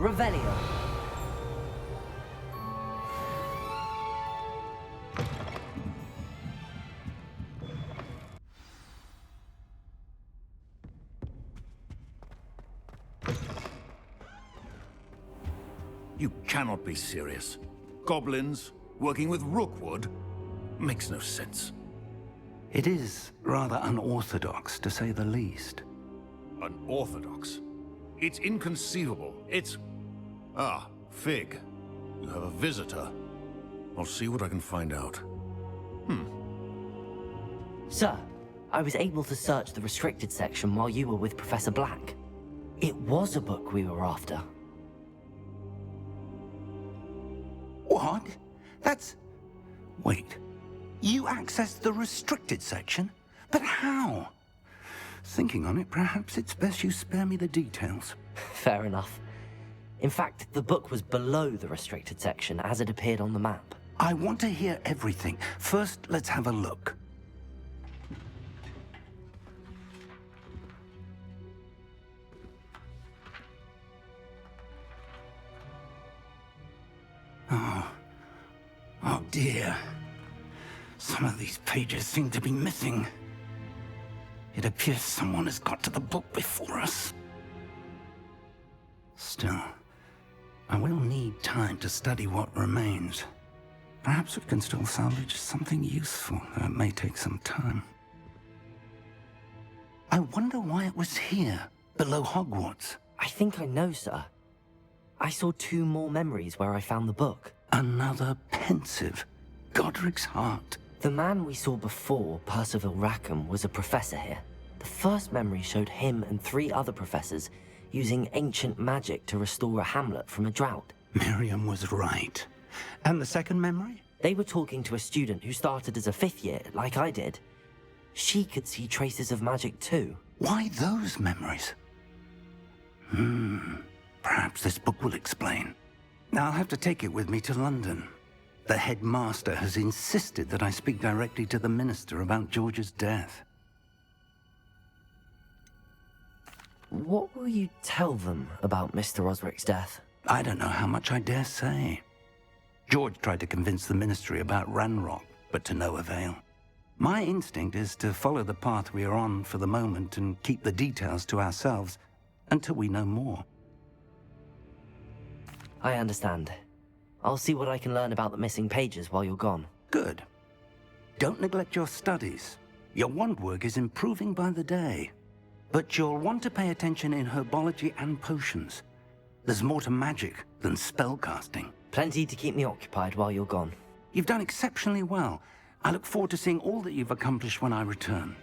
Revelio. You cannot be serious. Goblins working with Rookwood? Makes no sense. It is rather unorthodox, to say the least. Unorthodox? It's inconceivable. It's... Ah, Fig. You have a visitor. I'll see what I can find out. Sir, I was able to search the restricted section while you were with Professor Black. It was a book we were after. What? That's... Wait. You accessed the restricted section? But how? Thinking on it, perhaps it's best you spare me the details. Fair enough. In fact, the book was below the restricted section as it appeared on the map. I want to hear everything. First, let's have a look. Oh dear. Some of these pages seem to be missing. It appears someone has got to the book before us. Still, I will need time to study what remains. Perhaps we can still salvage something useful, though it may take some time. I wonder why it was here, below HogWarts. I think I know, sir. I saw 2 more memories where I found the book. Another pensive. Godric's heart. The man we saw before, Percival Rackham, was a professor here. The first memory showed him and 3 other professors using ancient magic to restore a hamlet from a drought. Miriam was right. And the second memory? They were talking to a student who started as a 5th year, like I did. She could see traces of magic too. Why those memories? Perhaps this book will explain. Now I'll have to take it with me to London. The headmaster has insisted that I speak directly to the minister about George's death. What will you tell them about Mr. Osric's death? I don't know how much I dare say. George tried to convince the ministry about Ranrock, but to no avail. My instinct is to follow the path we are on for the moment and keep the details to ourselves until we know more. I understand. I'll see what I can learn about the missing pages while you're gone. Good. Don't neglect your studies. Your wand work is improving by the day. But you'll want to pay attention in herbology and potions. There's more to magic than spellcasting. Plenty to keep me occupied while you're gone. You've done exceptionally well. I look forward to seeing all that you've accomplished when I return.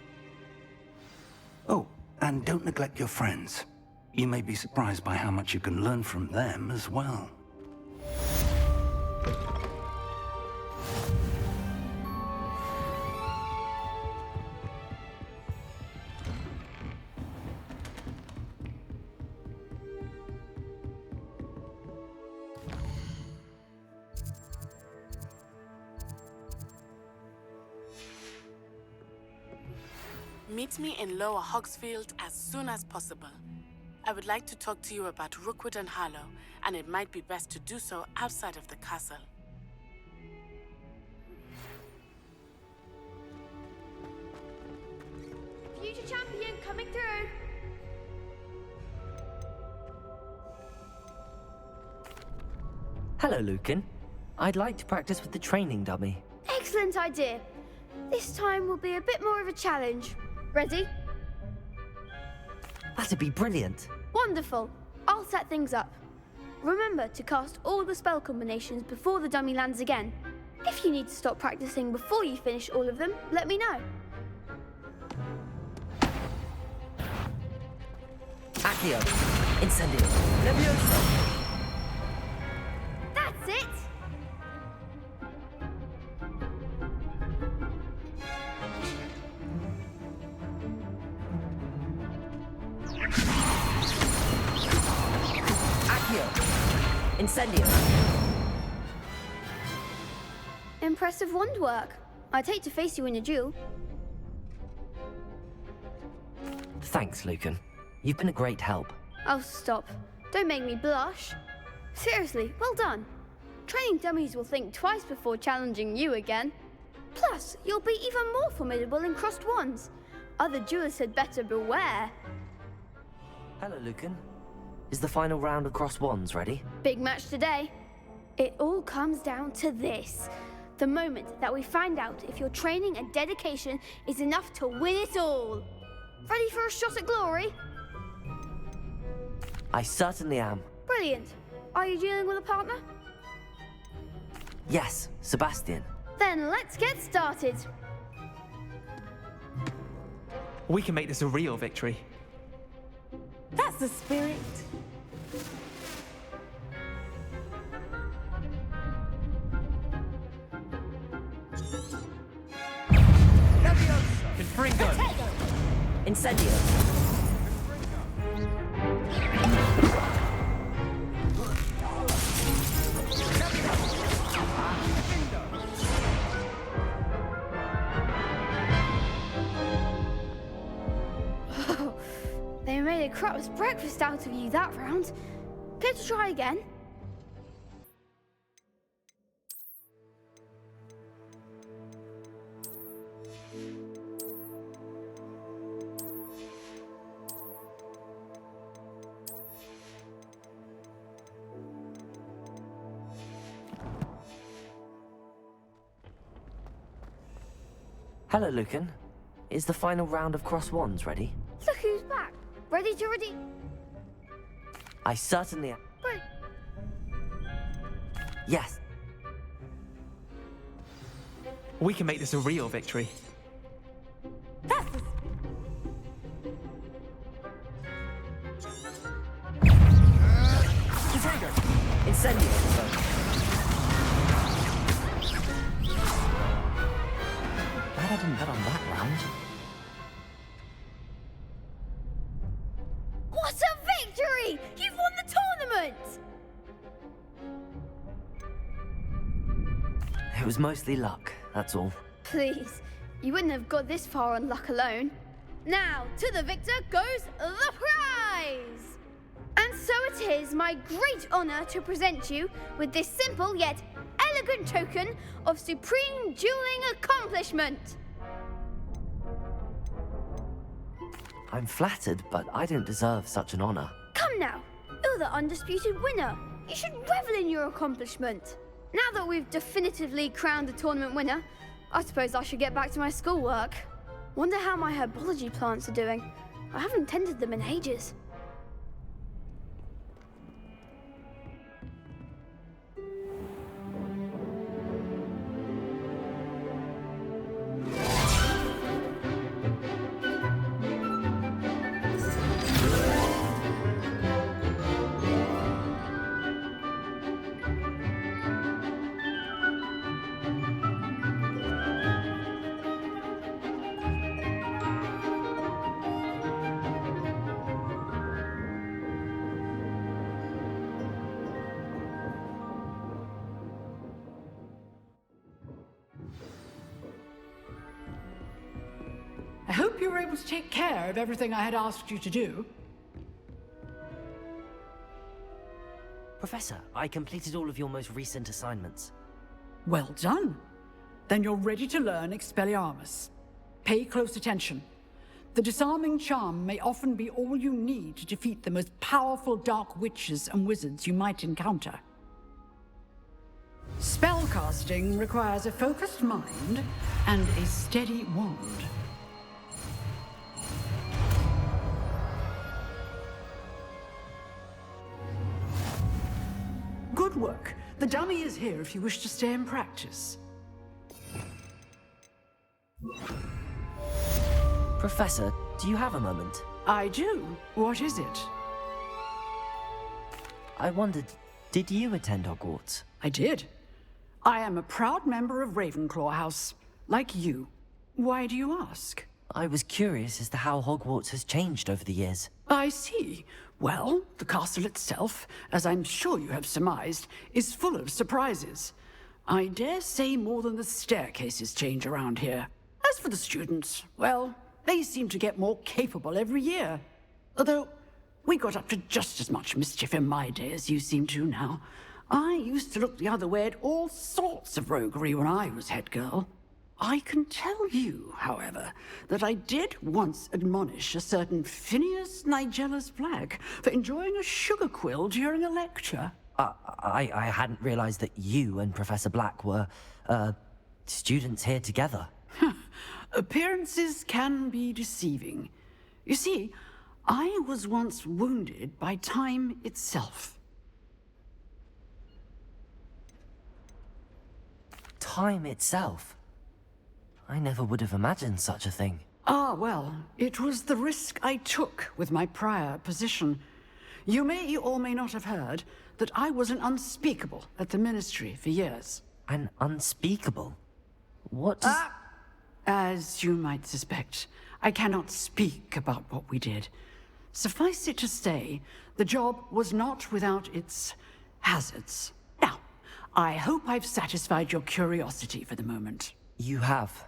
Oh, and don't neglect your friends. You may be surprised by how much you can learn from them as well. Meet me in Lower Hogsfield as soon as possible. I would like to talk to you about Rookwood and Harlow, and it might be best to do so outside of the castle. Future champion coming through! Hello, Lucan. I'd like to practice with the training dummy. Excellent idea. This time will be a bit more of a challenge. Ready? That'd be brilliant. Wonderful. I'll set things up. Remember to cast all the spell combinations before the dummy lands again. If you need to stop practicing before you finish all of them, let me know. Accio. Incendio. Levioso. That's it! Incendio. Impressive wand work. I'd hate to face you in a duel. Thanks, Lucan. You've been a great help. Oh, stop. Don't make me blush. Seriously, well done. Training dummies will think twice before challenging you again. Plus, you'll be even more formidable in crossed wands. Other duelists had better beware. Hello, Lucan. Is the final round of cross wands ready? Big match today. It all comes down to this. The moment that we find out if your training and dedication is enough to win it all. Ready for a shot at glory? I certainly am. Brilliant. Are you dealing with a partner? Yes, Sebastian. Then let's get started. We can make this a real victory. That's the spirit. Confringo! Incendio. They made a crap's breakfast out of you that round. Care to try again? Hello, Lucan. Is the final round of cross wands ready? Look who's back. Ready to ready. I certainly am. Right. Yes. We can make this a real victory. That's the Incendio. Glad I didn't bet on that round. What a victory! You've won the tournament! It was mostly luck, that's all. Please, you wouldn't have got this far on luck alone. Now, to the victor goes the prize! And so it is my great honor to present you with this simple yet elegant token of supreme dueling accomplishment. I'm flattered, but I don't deserve such an honor. Come now, you're the undisputed winner. You should revel in your accomplishment. Now that we've definitively crowned the tournament winner, I suppose I should get back to my schoolwork. Wonder how my herbology plants are doing. I haven't tended them in ages. I hope you were able to take care of everything I had asked you to do. Professor, I completed all of your most recent assignments. Well done. Then you're ready to learn Expelliarmus. Pay close attention. The disarming charm may often be all you need to defeat the most powerful dark witches and wizards you might encounter. Spellcasting requires a focused mind and a steady wand. Good work. The dummy is here if you wish to stay and practice. Professor, do you have a moment? I do. What is it? I wondered, did you attend Hogwarts? I did. I am a proud member of Ravenclaw House, like you. Why do you ask? I was curious as to how Hogwarts has changed over the years. I see. Well, the castle itself, as I'm sure you have surmised, is full of surprises. I dare say more than the staircases change around here. As for the students, well, they seem to get more capable every year. Although, We got up to just as much mischief in my day as you seem to now. I used to look the other way at all sorts of roguery when I was head girl. I can tell you, however, that I did once admonish a certain Phineas Nigella's Flag for enjoying a sugar quill during a lecture. I hadn't realized that you and Professor Black were, students here together. Appearances can be deceiving. You see, I was once wounded by time itself. Time itself? I never would have imagined such a thing. Ah, well, it was the risk I took with my prior position. You may or may not have heard that I was an unspeakable at the Ministry for years. An unspeakable? What does... As you might suspect, I cannot speak about what we did. Suffice it to say, the job was not without its hazards. Now, I hope I've satisfied your curiosity for the moment. You have.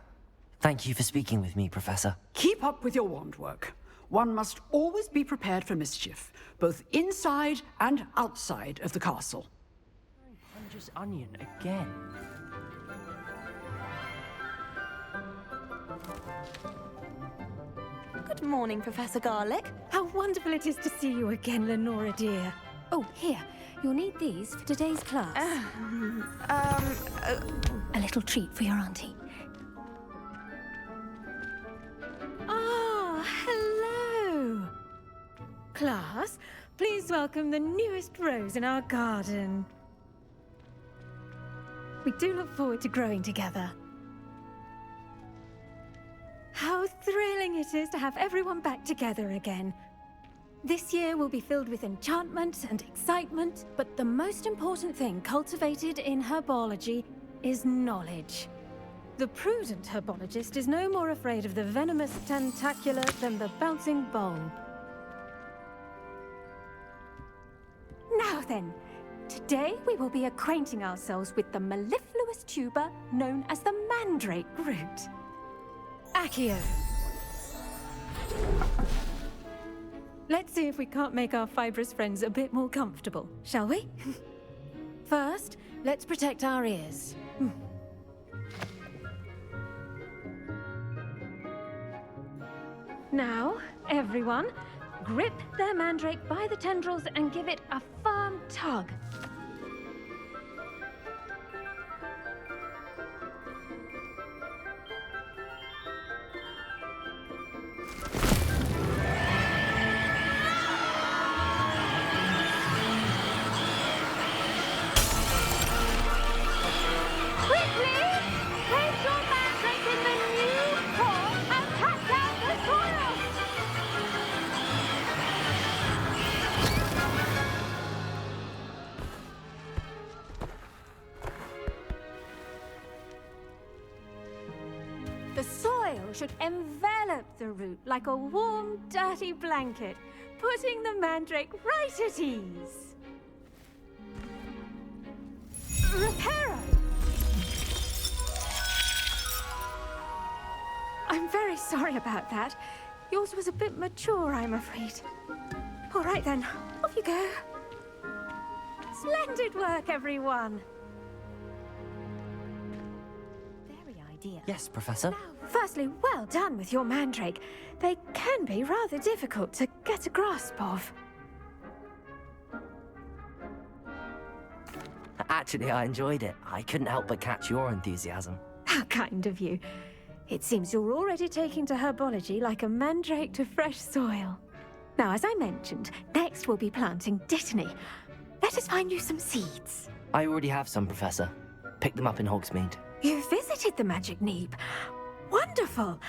Thank you for speaking with me, Professor. Keep up with your wand work. One must always be prepared for mischief, both inside and outside of the castle. Hunter's onion again. Good morning, Professor Garlick. How wonderful it is to see you again, Lenora dear. Oh, here. You'll need these for today's class. A little treat for your auntie. Ah, hello. Class, please welcome the newest rose in our garden. We do look forward to growing together. How thrilling it is to have everyone back together again. This year will be filled with enchantment and excitement, but the most important thing cultivated in herbology is knowledge. The prudent herbologist is no more afraid of the venomous tentacular than the bouncing bulb. Now then, today we will be acquainting ourselves with the mellifluous tuber known as the mandrake root. Accio. Let's see if we can't make our fibrous friends a bit more comfortable, shall we? First, let's protect our ears. Now, everyone, grip their mandrake by the tendrils and give it a firm tug. The soil should envelop the root like a warm, dirty blanket, putting the mandrake right at ease. Reparo! I'm very sorry about that. Yours was a bit mature, I'm afraid. All right then, off you go. Splendid work, everyone. Yes, Professor. Now, firstly, well done with your mandrake. They can be rather difficult to get a grasp of. Actually, I enjoyed it. I couldn't help but catch your enthusiasm. How kind of you. It seems you're already taking to herbology like a mandrake to fresh soil. Now, as I mentioned, next we'll be planting dittany. Let us find you some seeds. I already have some, Professor. Picked them up in Hogsmeade. You visited the Magic Neep. Wonderful!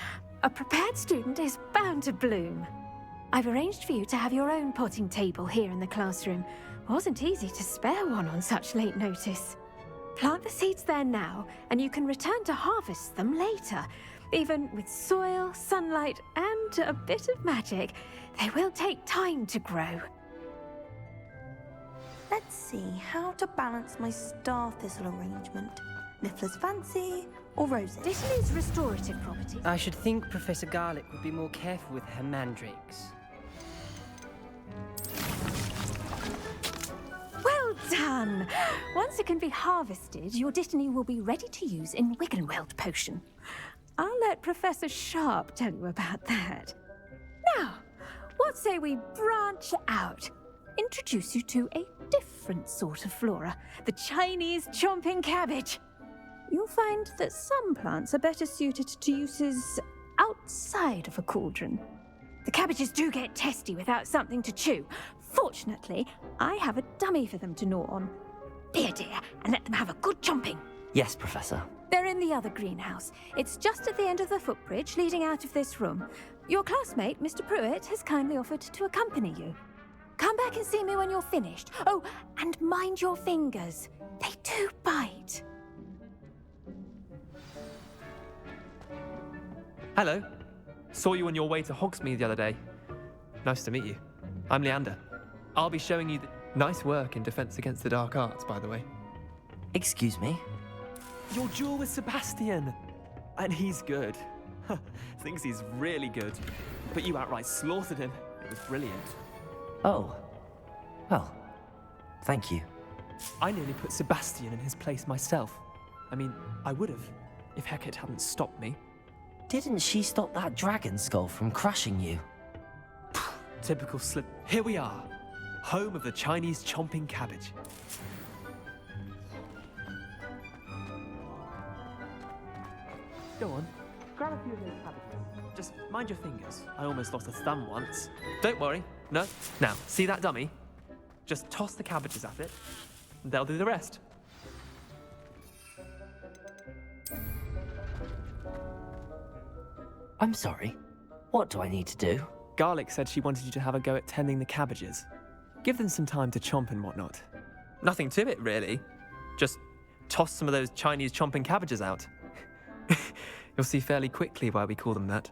A prepared student is bound to bloom. I've arranged for you to have your own potting table here in the classroom. Wasn't easy to spare one on such late notice. Plant the seeds there now, and you can return to harvest them later. Even with soil, sunlight, and a bit of magic, they will take time to grow. Let's see how to balance my star thistle arrangement. Niffler's fancy or roses? Dittany's restorative properties. I should think Professor Garlick would be more careful with her mandrakes. Well done! Once it can be harvested, your Dittany will be ready to use in Wiggenweld potion. I'll let Professor Sharp tell you about that. Now, what say we branch out? Introduce you to a different sort of flora, the Chinese chomping cabbage. You'll find that some plants are better suited to uses outside of a cauldron. The cabbages do get testy without something to chew. Fortunately, I have a dummy for them to gnaw on. Be a dear and let them have a good chomping. Yes, Professor. They're in the other greenhouse. It's just at the end of the footbridge leading out of this room. Your classmate, Mr. Pruitt, has kindly offered to accompany you. Come back and see me when you're finished. Oh, and mind your fingers. They do bite. Hello. Saw you on your way to Hogsmeade the other day. Nice to meet you. I'm Leander. I'll be showing you the... Nice work in Defense Against the Dark Arts, by the way. Excuse me? Your duel with Sebastian! And he's good. Thinks he's really good. But you outright slaughtered him. It was brilliant. Oh. Well, thank you. I nearly put Sebastian in his place myself. I mean, I would have, if Hecate hadn't stopped me. Didn't she stop that dragon skull from crushing you? Typical slip. Here we are. Home of the Chinese chomping cabbage. Go on. Grab a few of those cabbages. Just mind your fingers. I almost lost a thumb once. Don't worry. No. Now, see that dummy? Just toss the cabbages at it, and they'll do the rest. I'm sorry. What do I need to do? Garlic said she wanted you to have a go at tending the cabbages. Give them some time to chomp and whatnot. Nothing to it, really. Just toss some of those Chinese chomping cabbages out. You'll see fairly quickly why we call them that.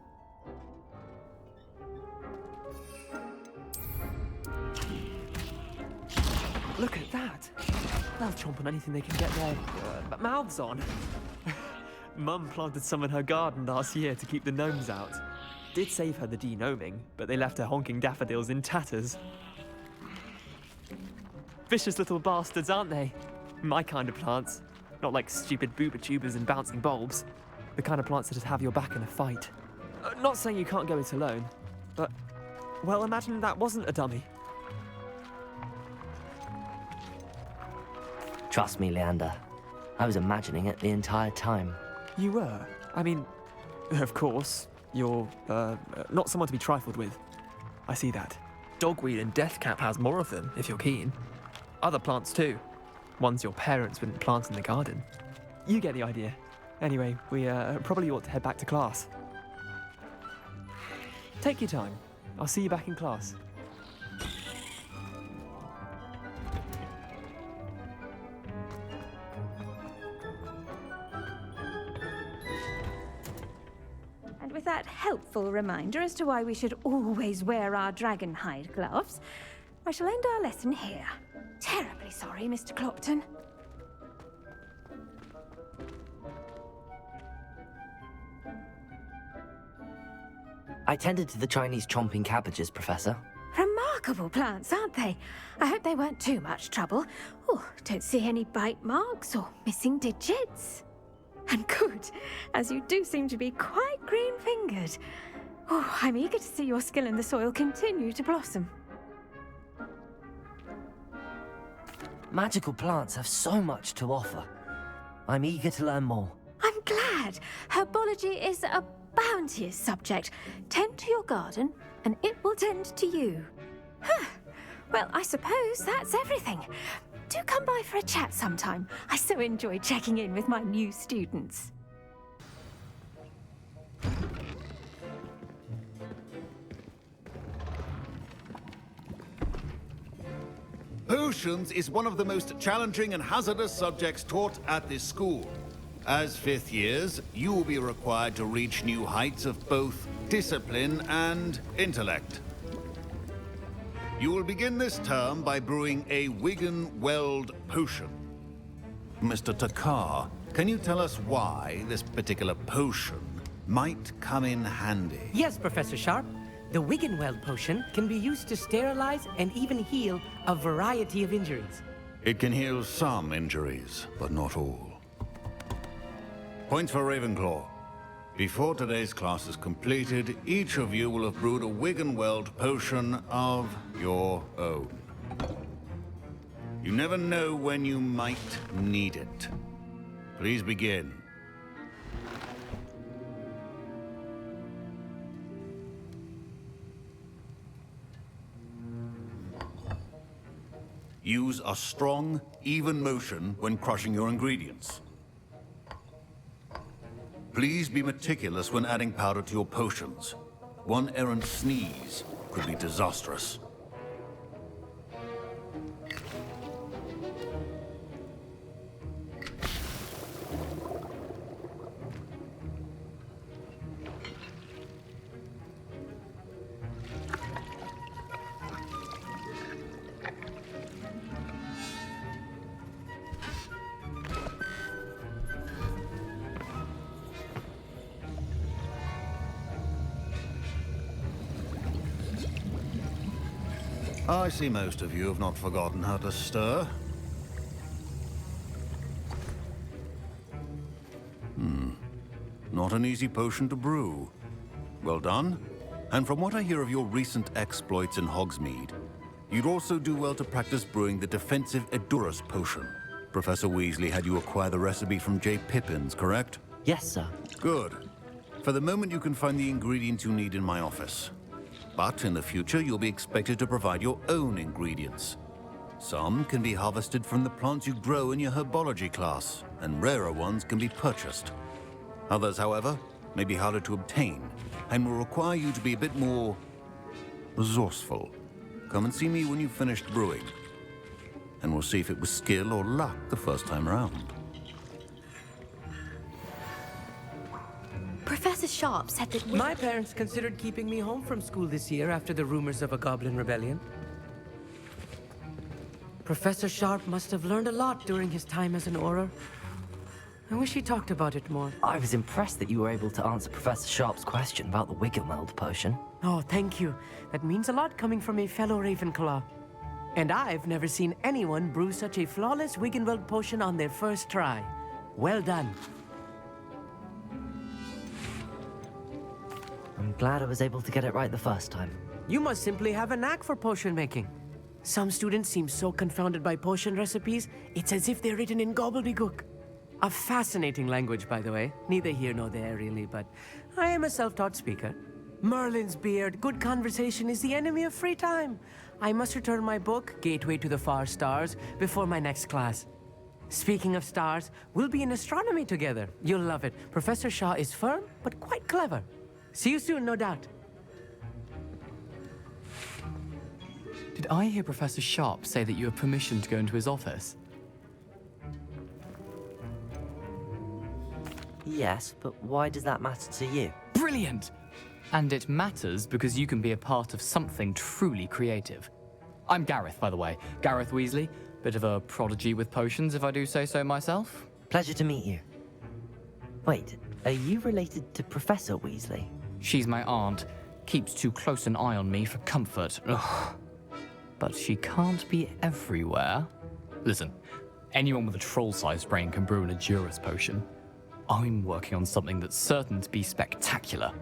Look at that! They'll chomp on anything they can get their mouths on. Mum planted some in her garden last year to keep the gnomes out. Did save her the de-gnoming, but they left her honking daffodils in tatters. Vicious little bastards, aren't they? My kind of plants. Not like stupid booba tubers and bouncing bulbs. The kind of plants that'd have your back in a fight. Not saying you can't go it alone, but... well, imagine that wasn't a dummy. Trust me, Leander. I was imagining it the entire time. You were? I mean, of course, you're, not someone to be trifled with. I see that. Dogweed and deathcap has more of them, if you're keen. Other plants too. Ones your parents wouldn't plant in the garden. You get the idea. Anyway, we probably ought to head back to class. Take your time. I'll see you back in class. And with that helpful reminder as to why we should always wear our dragon hide gloves, I shall end our lesson here. Terribly sorry, Mr. Clopton. I tended to the Chinese chomping cabbages, Professor. Remarkable plants, aren't they? I hope they weren't too much trouble. Oh, don't see any bite marks or missing digits. And good, as you do seem to be quite green-fingered. Oh, I'm eager to see your skill in the soil continue to blossom. Magical plants have so much to offer. I'm eager to learn more. I'm glad. Herbology is a bounteous subject. Tend to your garden, and it will tend to you. Huh. Well, I suppose that's everything. Do come by for a chat sometime. I so enjoy checking in with my new students. Potions is one of the most challenging and hazardous subjects taught at this school. As fifth years, you will be required to reach new heights of both discipline and intellect. You will begin this term by brewing a Wiggenweld potion. Mr. Takar, can you tell us why this particular potion might come in handy? Yes, Professor Sharp. The Wiggenweld potion can be used to sterilize and even heal a variety of injuries. It can heal some injuries, but not all. Points for Ravenclaw. Before today's class is completed, each of you will have brewed a Wiggenweld potion of your own. You never know when you might need it. Please begin. Use a strong, even motion when crushing your ingredients. Please be meticulous when adding powder to your potions. One errant sneeze could be disastrous. I see most of you have not forgotten how to stir. Not an easy potion to brew. Well done. And from what I hear of your recent exploits in Hogsmeade, you'd also do well to practice brewing the defensive Edurus potion. Professor Weasley had you acquire the recipe from J. Pippin's, correct? Yes, sir. Good. For the moment, you can find the ingredients you need in my office. But in the future, you'll be expected to provide your own ingredients. Some can be harvested from the plants you grow in your herbology class, and rarer ones can be purchased. Others, however, may be harder to obtain, and will require you to be a bit more resourceful. Come and see me when you've finished brewing, and we'll see if it was skill or luck the first time around. Professor Sharp said that My parents considered keeping me home from school this year after the rumors of a goblin rebellion. Professor Sharp must have learned a lot during his time as an Auror. I wish he talked about it more. I was impressed that you were able to answer Professor Sharp's question about the Wiggenweld potion. Oh, thank you. That means a lot coming from a fellow Ravenclaw. And I've never seen anyone brew such a flawless Wiggenweld potion on their first try. Well done. I'm glad I was able to get it right the first time. You must simply have a knack for potion making. Some students seem so confounded by potion recipes, it's as if they're written in gobbledygook. A fascinating language, by the way. Neither here nor there, really, but I am a self-taught speaker. Merlin's beard, good conversation is the enemy of free time. I must return my book, Gateway to the Far Stars, before my next class. Speaking of stars, we'll be in astronomy together. You'll love it. Professor Shaw is firm, but quite clever. See you soon, no doubt. Did I hear Professor Sharp say that you have permission to go into his office? Yes, but why does that matter to you? Brilliant! And it matters because you can be a part of something truly creative. I'm Gareth, by the way. Gareth Weasley. Bit of a prodigy with potions, if I do say so myself. Pleasure to meet you. Wait, are you related to Professor Weasley? She's my aunt. Keeps too close an eye on me for comfort. Ugh. But she can't be everywhere. Listen, anyone with a troll-sized brain can brew an Edurus potion. I'm working on something that's certain to be spectacular.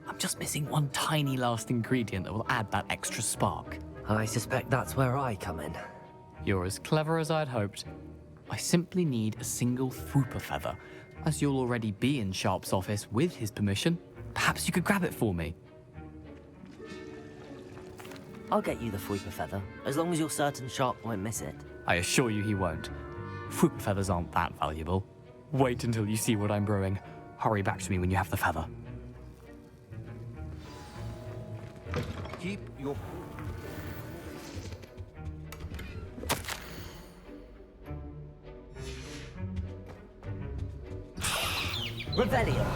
I'm just missing one tiny last ingredient that will add that extra spark. I suspect that's where I come in. You're as clever as I'd hoped. I simply need a single Fwooper feather. As you'll already be in Sharp's office with his permission, perhaps you could grab it for me. I'll get you the Fwooper feather, as long as you're certain Sharp won't miss it. I assure you he won't. Fwooper feathers aren't that valuable. Wait until you see what I'm brewing. Hurry back to me when you have the feather. Keep your... Revelio!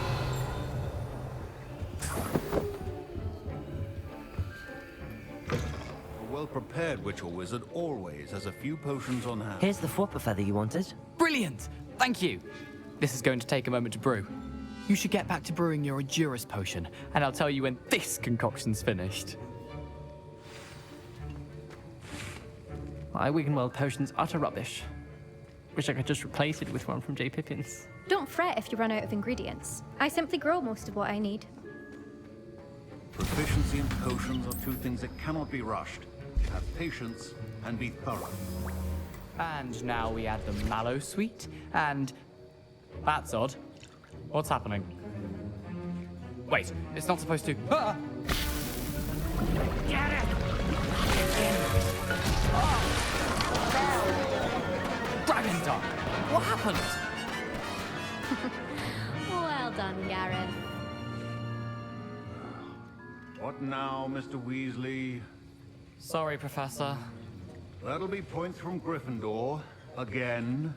A well-prepared witch or wizard always has a few potions on hand. Here's the Fwooper feather you wanted. Brilliant! Thank you! This is going to take a moment to brew. You should get back to brewing your Edurus potion, and I'll tell you when this concoction's finished. My Wiggenweld potion's utter rubbish. Wish I could just replace it with one from J. Pippin's. Don't fret if you run out of ingredients. I simply grow most of what I need. Proficiency and potions are two things that cannot be rushed. Have patience and be thorough. And now we add the mallow sweet, and... That's odd. What's happening? Wait, it's not supposed to... Ah! Get it! Dragon Dog! What happened? Well done, Gareth. What now, Mr. Weasley? Sorry, Professor. That'll be points from Gryffindor. Again.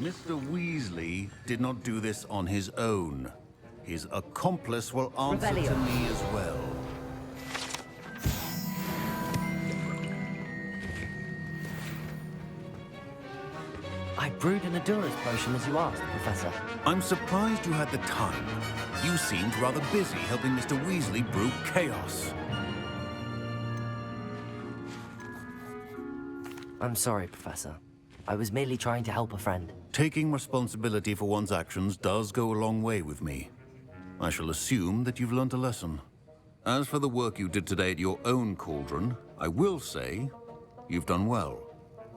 Mr. Weasley did not do this on his own. His accomplice will answer to me as well. I brewed an Edurus potion as you asked, Professor. I'm surprised you had the time. You seemed rather busy helping Mr. Weasley brew chaos. I'm sorry, Professor. I was merely trying to help a friend. Taking responsibility for one's actions does go a long way with me. I shall assume that you've learnt a lesson. As for the work you did today at your own cauldron, I will say you've done well.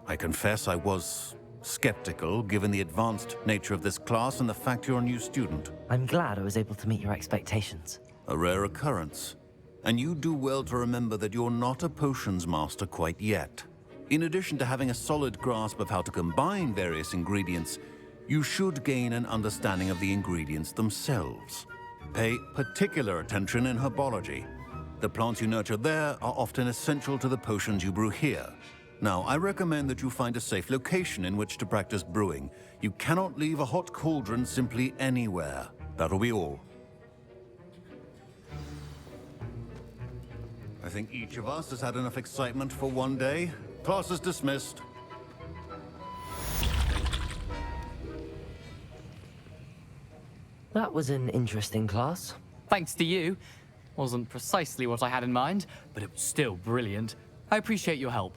I confess I was skeptical, given the advanced nature of this class and the fact you're a new student. I'm glad I was able to meet your expectations. A rare occurrence. And you do well to remember that you're not a potions master quite yet. In addition to having a solid grasp of how to combine various ingredients, you should gain an understanding of the ingredients themselves. Pay particular attention in herbology. The plants you nurture there are often essential to the potions you brew here. Now, I recommend that you find a safe location in which to practice brewing. You cannot leave a hot cauldron simply anywhere. That'll be all. I think each of us has had enough excitement for one day. Class is dismissed. That was an interesting class. Thanks to you. Wasn't precisely what I had in mind, but it was still brilliant. I appreciate your help.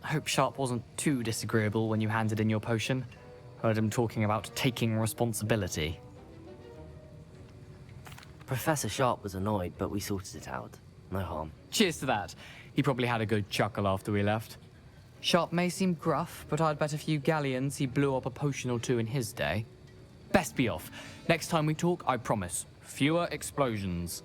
I hope Sharp wasn't too disagreeable when you handed in your potion. Heard him talking about taking responsibility. Professor Sharp was annoyed, but we sorted it out. No harm. Cheers to that. He probably had a good chuckle after we left. Sharp may seem gruff, but I'd bet a few galleons he blew up a potion or two in his day. Best be off. Next time we talk, I promise, fewer explosions.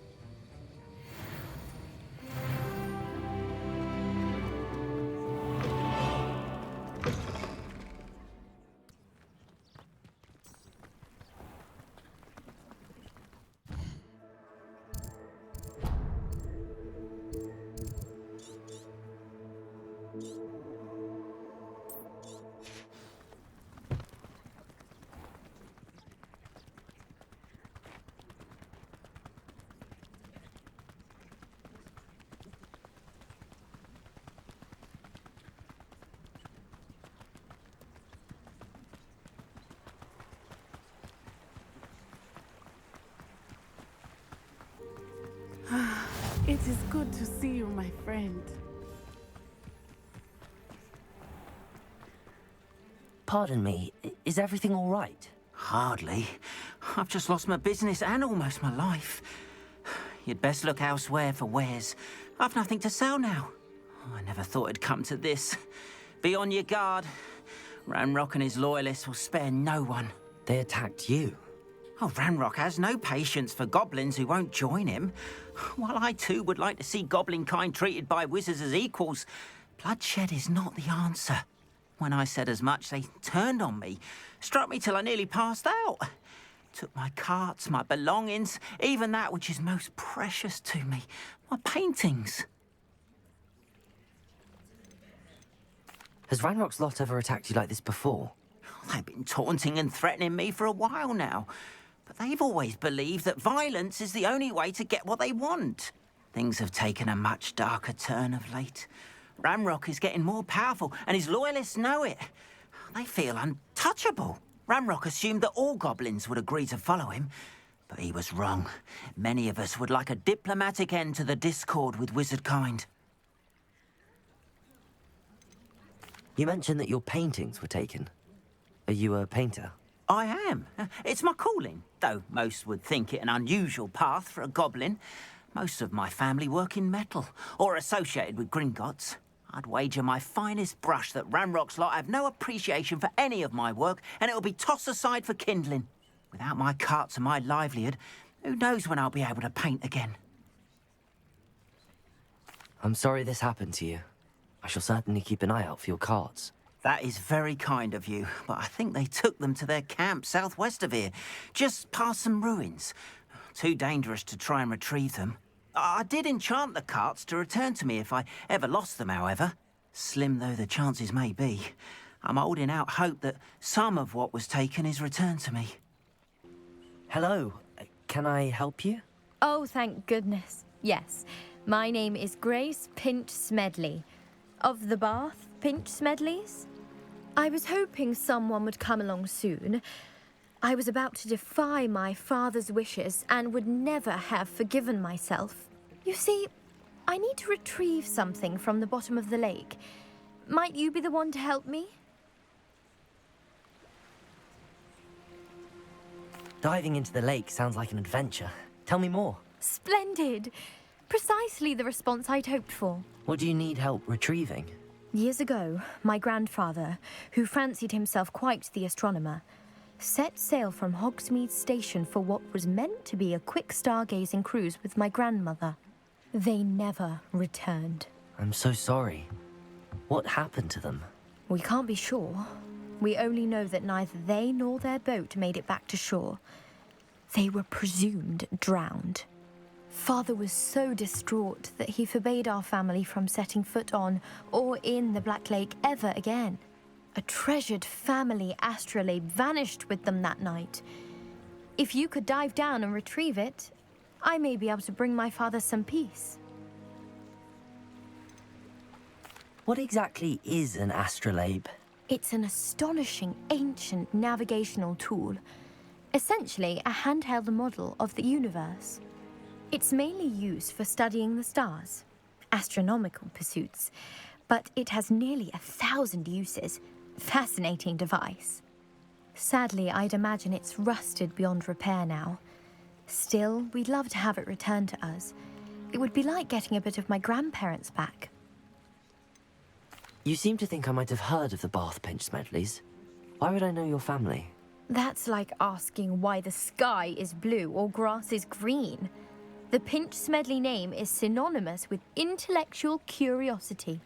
It is good to see you, my friend. Pardon me, is everything all right? Hardly. I've just lost my business and almost my life. You'd best look elsewhere for wares. I've nothing to sell now. I never thought it'd come to this. Be on your guard. Ranrock and his loyalists will spare no one. They attacked you. Oh, Ranrock has no patience for goblins who won't join him. While I too would like to see goblin kind treated by wizards as equals, bloodshed is not the answer. When I said as much, they turned on me, struck me till I nearly passed out. Took my carts, my belongings, even that which is most precious to me, my paintings. Has Ranrock's lot ever attacked you like this before? They've been taunting and threatening me for a while now. But they've always believed that violence is the only way to get what they want. Things have taken a much darker turn of late. Ranrock is getting more powerful, and his loyalists know it. They feel untouchable. Ranrock assumed that all goblins would agree to follow him. But he was wrong. Many of us would like a diplomatic end to the discord with wizard kind. You mentioned that your paintings were taken. Are you a painter? I am. It's my calling, though most would think it an unusual path for a goblin. Most of my family work in metal, or associated with Gringotts. I'd wager my finest brush that Ranrock's lot have no appreciation for any of my work, and it'll be tossed aside for kindling. Without my carts and my livelihood, who knows when I'll be able to paint again? I'm sorry this happened to you. I shall certainly keep an eye out for your carts. That is very kind of you, but I think they took them to their camp southwest of here, just past some ruins. Too dangerous to try and retrieve them. I did enchant the carts to return to me if I ever lost them, however. Slim though the chances may be, I'm holding out hope that some of what was taken is returned to me. Hello. Can I help you? Oh, thank goodness. Yes. My name is Grace Pinch Smedley. Of the Bath Pinch Smedleys? I was hoping someone would come along soon. I was about to defy my father's wishes and would never have forgiven myself. You see, I need to retrieve something from the bottom of the lake. Might you be the one to help me? Diving into the lake sounds like an adventure. Tell me more. Splendid! Precisely the response I'd hoped for. What do you need help retrieving? Years ago, my grandfather, who fancied himself quite the astronomer, set sail from Hogsmeade Station for what was meant to be a quick stargazing cruise with my grandmother. They never returned. I'm so sorry. What happened to them? We can't be sure. We only know that neither they nor their boat made it back to shore. They were presumed drowned. Father was so distraught that he forbade our family from setting foot on or in the Black Lake ever again. A treasured family astrolabe vanished with them that night. If you could dive down and retrieve it, I may be able to bring my father some peace. What exactly is an astrolabe? It's an astonishing ancient navigational tool. Essentially, a handheld model of the universe. It's mainly used for studying the stars, astronomical pursuits, but it has nearly 1,000 uses. Fascinating device. Sadly, I'd imagine it's rusted beyond repair now. Still, we'd love to have it returned to us. It would be like getting a bit of my grandparents back. You seem to think I might have heard of the Bath Pinch Smedleys. Why would I know your family? That's like asking why the sky is blue or grass is green. The Pinch Smedley name is synonymous with intellectual curiosity.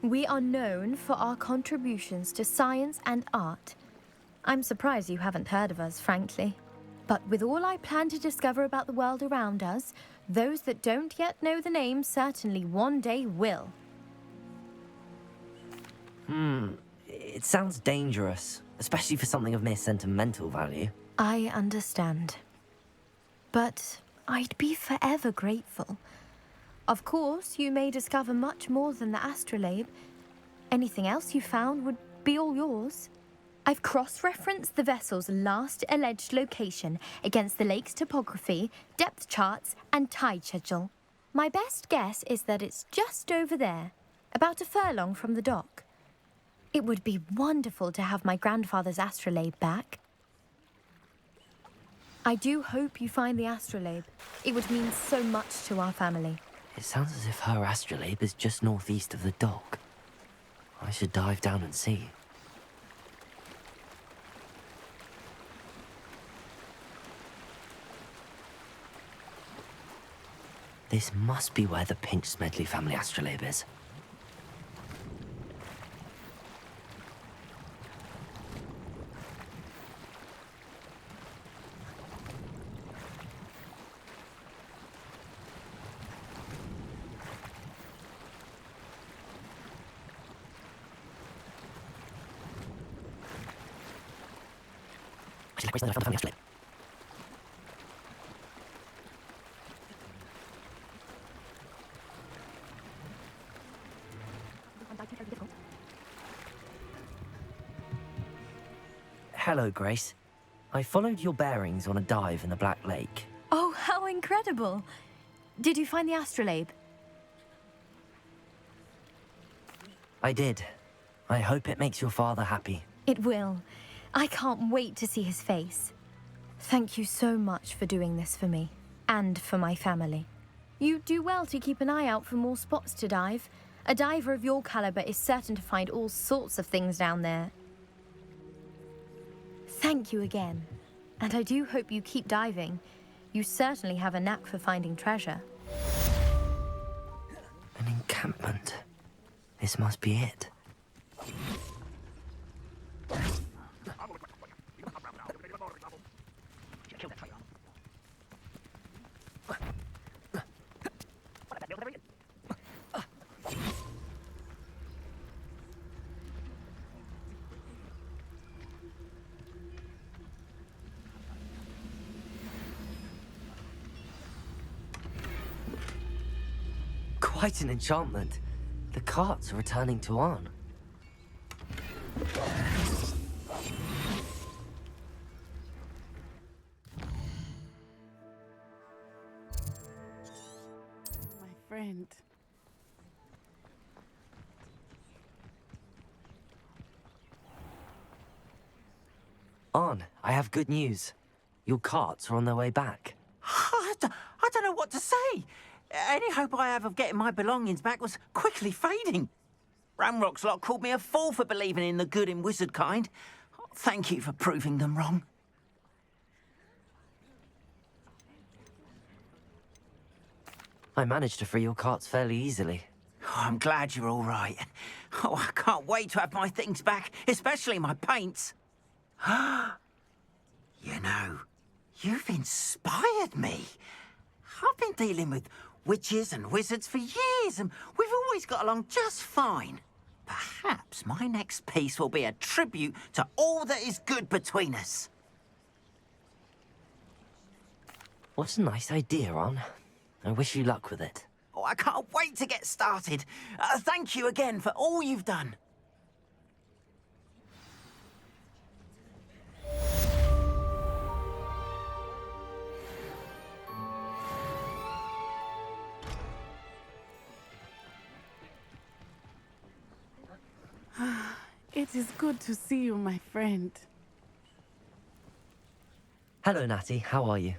We are known for our contributions to science and art. I'm surprised you haven't heard of us, frankly. But with all I plan to discover about the world around us, those that don't yet know the name certainly one day will. It sounds dangerous, especially for something of mere sentimental value. I understand. But I'd be forever grateful. Of course, you may discover much more than the astrolabe. Anything else you found would be all yours. I've cross-referenced the vessel's last alleged location against the lake's topography, depth charts, and tide schedule. My best guess is that it's just over there, about a furlong from the dock. It would be wonderful to have my grandfather's astrolabe back. I do hope you find the astrolabe. It would mean so much to our family. It sounds as if her astrolabe is just northeast of the dock. I should dive down and see. This must be where the Pinch Smedley family astrolabe is. Hello, Grace. I followed your bearings on a dive in the Black Lake. Oh, how incredible! Did you find the astrolabe? I did. I hope it makes your father happy. It will. I can't wait to see his face. Thank you so much for doing this for me, and for my family. You do well to keep an eye out for more spots to dive. A diver of your caliber is certain to find all sorts of things down there. Thank you again. And I do hope you keep diving. You certainly have a knack for finding treasure. An encampment. This must be it. Quite an enchantment. The carts are returning to Arn. My friend. Arn, I have good news. Your carts are on their way back. I don't know what to say. Any hope I have of getting my belongings back was quickly fading. Ranrock's lot called me a fool for believing in the good in wizard kind. Thank you for proving them wrong. I managed to free your carts fairly easily. Oh, I'm glad you're all right. Oh, I can't wait to have my things back, especially my paints. You know, you've inspired me. I've been dealing with witches and wizards for years, and we've always got along just fine. Perhaps my next piece will be a tribute to all that is good between us. What a nice idea, Arn. I wish you luck with it. Oh, I can't wait to get started. Thank you again for all you've done. It is good to see you, my friend. Hello, Natty. How are you?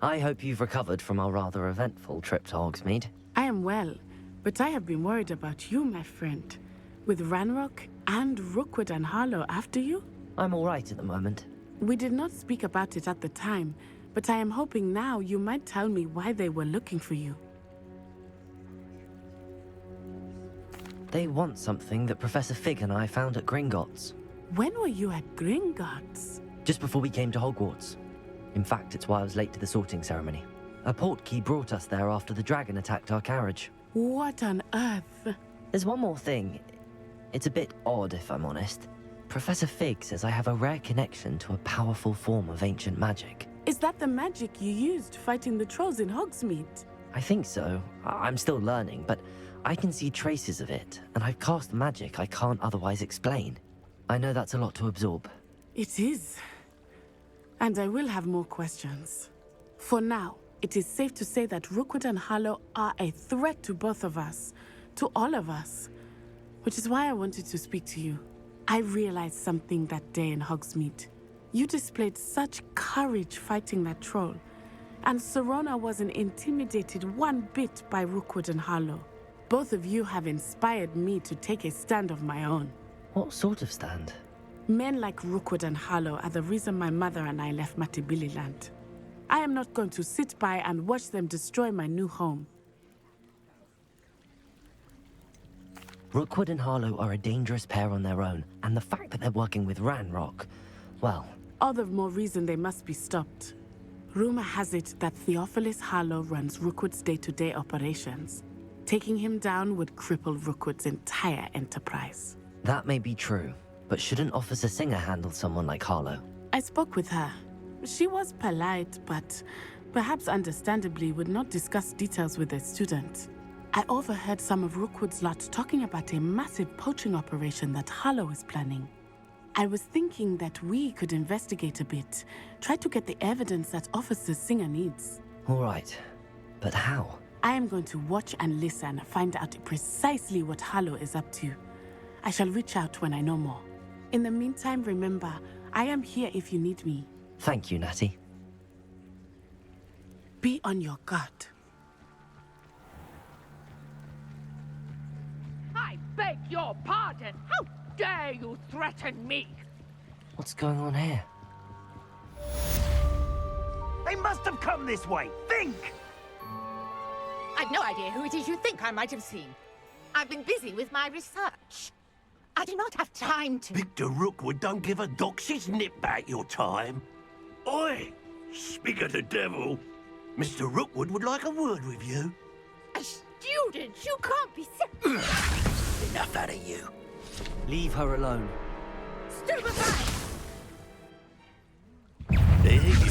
I hope you've recovered from our rather eventful trip to Hogsmeade. I am well, but I have been worried about you, my friend. With Ranrock and Rookwood and Harlow after you? I'm all right at the moment. We did not speak about it at the time, but I am hoping now you might tell me why they were looking for you. They want something that Professor Fig and I found at Gringotts. When were you at Gringotts? Just before we came to Hogwarts. In fact, it's why I was late to the sorting ceremony. A portkey brought us there after the dragon attacked our carriage. What on earth? There's one more thing. It's a bit odd, if I'm honest. Professor Fig says I have a rare connection to a powerful form of ancient magic. Is that the magic you used fighting the trolls in Hogsmeade? I think so. I'm still learning, but I can see traces of it, and I've cast magic I can't otherwise explain. I know that's a lot to absorb. It is. And I will have more questions. For now, it is safe to say that Rookwood and Harlow are a threat to both of us, to all of us. Which is why I wanted to speak to you. I realized something that day in Hogsmeade. You displayed such courage fighting that troll, and Serona wasn't intimidated one bit by Rookwood and Harlow. Both of you have inspired me to take a stand of my own. What sort of stand? Men like Rookwood and Harlow are the reason my mother and I left Matabeleland. I am not going to sit by and watch them destroy my new home. Rookwood and Harlow are a dangerous pair on their own, and the fact that they're working with Ranrock, well... All the more reason they must be stopped. Rumor has it that Theophilus Harlow runs Rookwood's day-to-day operations. Taking him down would cripple Rookwood's entire enterprise. That may be true, but shouldn't Officer Singer handle someone like Harlow? I spoke with her. She was polite, but perhaps understandably would not discuss details with a student. I overheard some of Rookwood's lot talking about a massive poaching operation that Harlow is planning. I was thinking that we could investigate a bit. Try to get the evidence that Officer Singer needs. All right, but how? I am going to watch and listen, find out precisely what Harlow is up to. I shall reach out when I know more. In the meantime, remember, I am here if you need me. Thank you, Natty. Be on your guard. I beg your pardon. How dare you threaten me? What's going on here? They must have come this way. Think! I've no idea who it is you think I might have seen. I've been busy with my research. I do not have time to... Victor Rookwood don't give a doxy's nip back your time. Oi! Speak of the devil. Mr. Rookwood would like a word with you. A student? You can't be Enough out of you. Leave her alone. Stupefy! There you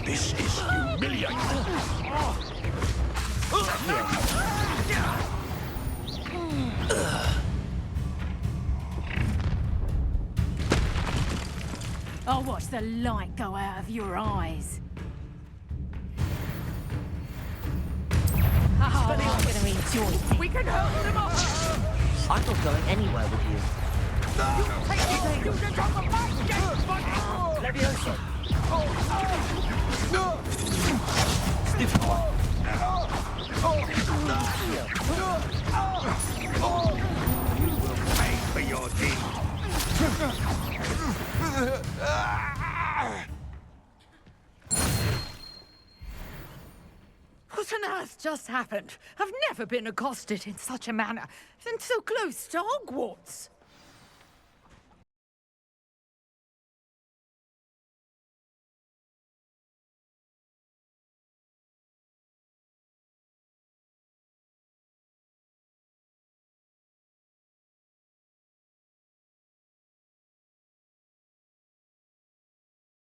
This is humiliating. I'll watch the light go out of your eyes. Oh, I'm gonna enjoy it. We can hold them off! I'm not going anywhere with you. You will pay for your deed. What on earth just happened? I've never been accosted in such a manner, and so close to Hogwarts.